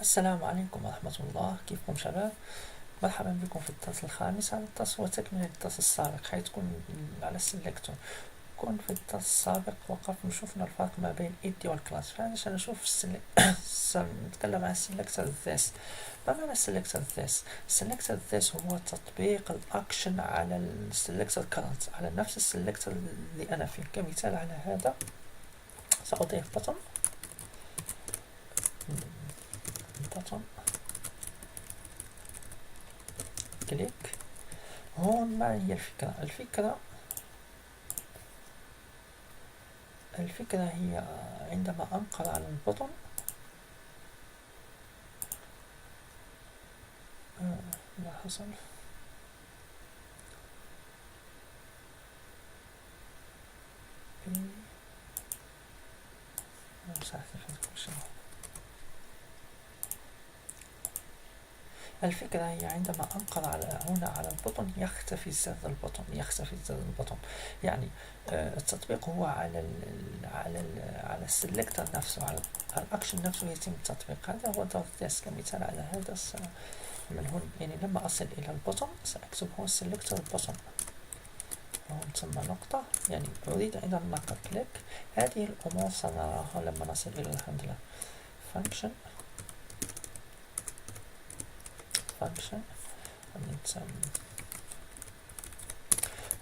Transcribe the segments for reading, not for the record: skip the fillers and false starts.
السلام عليكم ورحمة الله، كيفكم شباب؟ مرحبا بكم في الدرس الخامس. هذا الدرس هو تكملة الدرس السابق حيتكون على السلكتور. كون في الدرس السابق وقفنا شفنا الفرق ما بين id والكلاس، فهذا سنشوف سنتكلم عن selector this. ما معنى selector this؟ selector this هو تطبيق الأكشن على selector current، على نفس السلكتور اللي أنا فيه. كمثال على هذا سأضيف button كليك. هون ما هي الفكرة هي عندما أنقر على البطن ما حصل؟ الفكرة هي عندما أنقر هنا على البطن يختفي زر البطن. يعني التطبيق هو على السلكتر نفسه، على الأكشن نفسه يتم التطبيق. هذا هو دور التست. كمثال على هذا من هون، يعني لما أصل إلى البطن سأكتب هون سلكتر البطن، هون ثم نقطة. يعني أريد أيضا نقطة كليك. هذه الأمور سنراها لما نصل إلى الهاندلر. function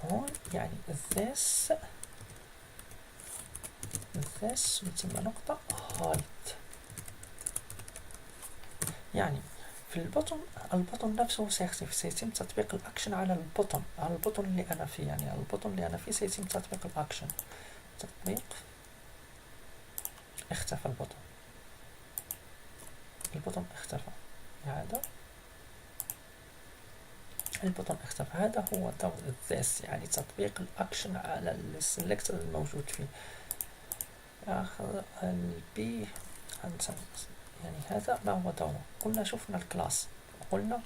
هون يعني this ثم نقطة height. يعني في البطن نفسه سيختفي، سيتم تطبيق الأكشن على البطن اللي أنا فيه. يعني البطن اللي أنا فيه سيتم تطبيق الأكشن. تطبيق اختفى البطن اختفى. هذا البطن اختفى. هذا هو دور this، يعني تطبيق الأكشن على السلكتور الموجود فيه. آخر البي يعني هذا ما هو دوره. قلنا شفنا الكلاس، قلنا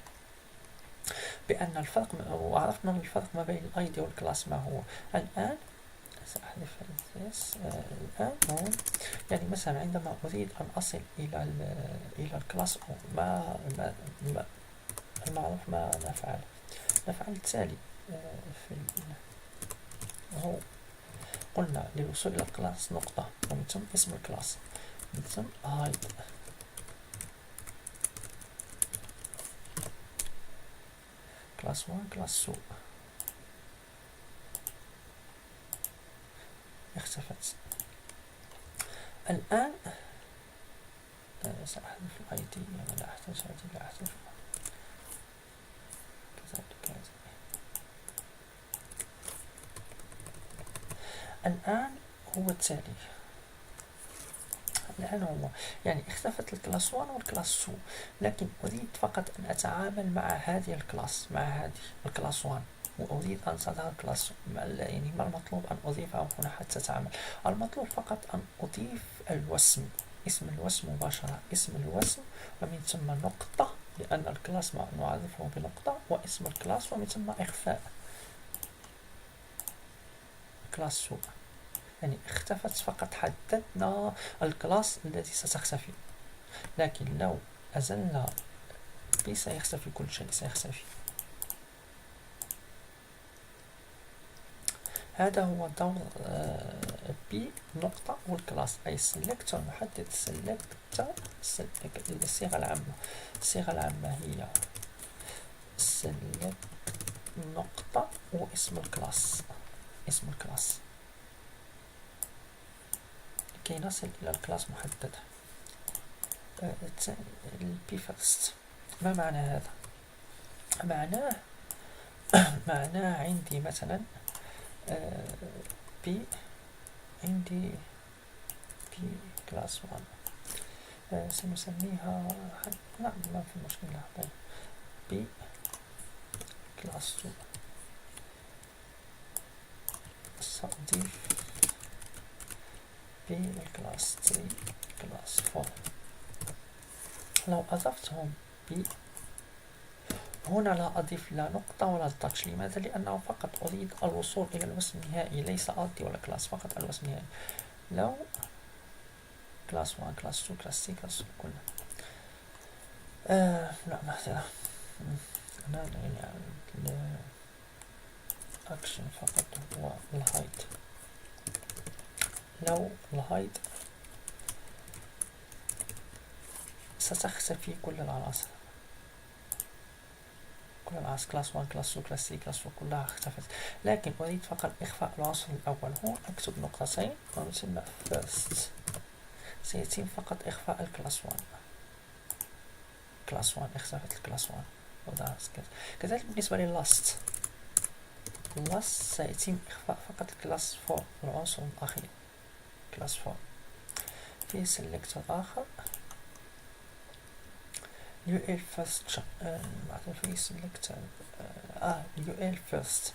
بأن الفرق وعرفنا الفرق ما بين الايد والكلاس ما هو. الآن سأحذف الآن هون. يعني مثلا عندما أريد أن أصل إلى الكلاس المعروف ما نفعل التالي. هو قلنا للوصول إلى الكلاس نقطة ومن ثم اسم الكلاس من ثم hide كلاس 1 كلاس 2 اختفت. الآن سأحذف الاي دي، لا أحتاج هذه، لا أحتاج كذلك. الآن هو التالي. الآن هو يعني اختفت الكلاس 1 والكلاس 2، لكن أريد فقط أن أتعامل مع هذه الكلاس، مع هذه الكلاس 1، وأريد أن تظهر كلاس. يعني ما المطلوب أن أضيفه هنا حتى تعمل؟ المطلوب فقط أن أضيف الوسم، اسم الوسم مباشرة، اسم الوسم ومن ثم نقطة، لأن الكلاس نعرفه بنقطة، واسم الكلاس ومن ثم إخفاء كلاس 2. يعني اختفت، فقط حددنا الكلاس الذي ستختفي. لكن لو أزلنا بي سيختفي كل شيء، سيختفي. هذا هو دور بي نقطة والكلاس، أي سيلكتور محدد. الصيغة العامة هي سيلكت نقطة واسم الكلاس، كي نصل إلى الكلاس محددة. البي فيرست ما معنى هذا؟ معناه عندي مثلا بي، عندي بي كلاس 1 سنسميها لا ما في مشكلة. بي كلاس 2 سأضيف بي الكلاس 3 كلاس 4. لو أضفتهم بي هنا لا أضيف لا نقطة ولا تاتش. لماذا؟ لأنه فقط أريد الوصول إلى الوسم النهائي، ليس أرضي ولا كلاس، فقط الوسم النهائي. لو كلاس 1 كلاس 2 كلاس 3 كلاس كله لا مثلا أنا يعني الأكشن فقط هو الهايت. لو الهايت ستختفي كل العناصر، كل العناصر كلاس 1 كلاس 2 كلاس 3 كلاس 4 كلها اختفت، لكن أريد فقط إخفاء العنصر الأول. هون أكتب نقطتين ونسمى first، سيتم فقط إخفاء الكلاس 1. كلاس 1 اختفت الكلاس 1. كذلك بالنسبة للاست، لاست سيتم إخفاء فقط الكلاس 4 العنصر الأخير كلاس 4. في سيلكتور آخر UL first بعد في سيلكتور UL first.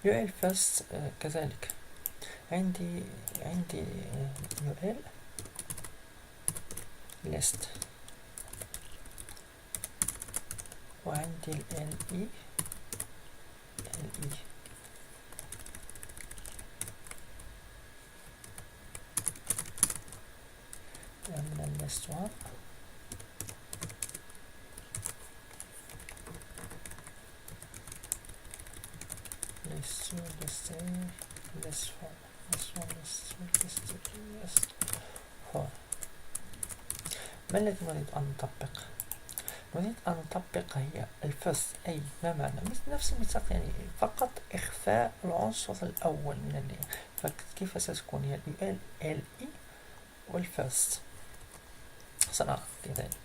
UL first كذلك عندي UL list، وعندي ال LE من الليست 1 list 2 list 3 list 4 list 1 list 2 list 3 list 4. ما الذي نريد أن نطبق؟ نريد أن نطبق هي الفرست، أي ما معنى نفس الميثاق، يعني فقط إخفاء العنصر الأول من اللي. فكيف ستكون هي ال LE والفرست؟ سنرى كذلك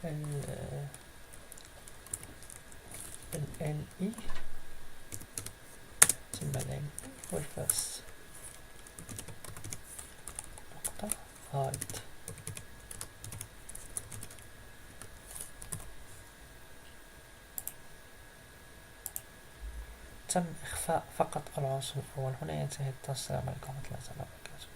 ال LE ثم ال LE والفرست نقطة هايت. تم إخفاء فقط العنصر الأول. هنا ينتهي الدرس. السلام عليكم ورحمة الله وبركاته.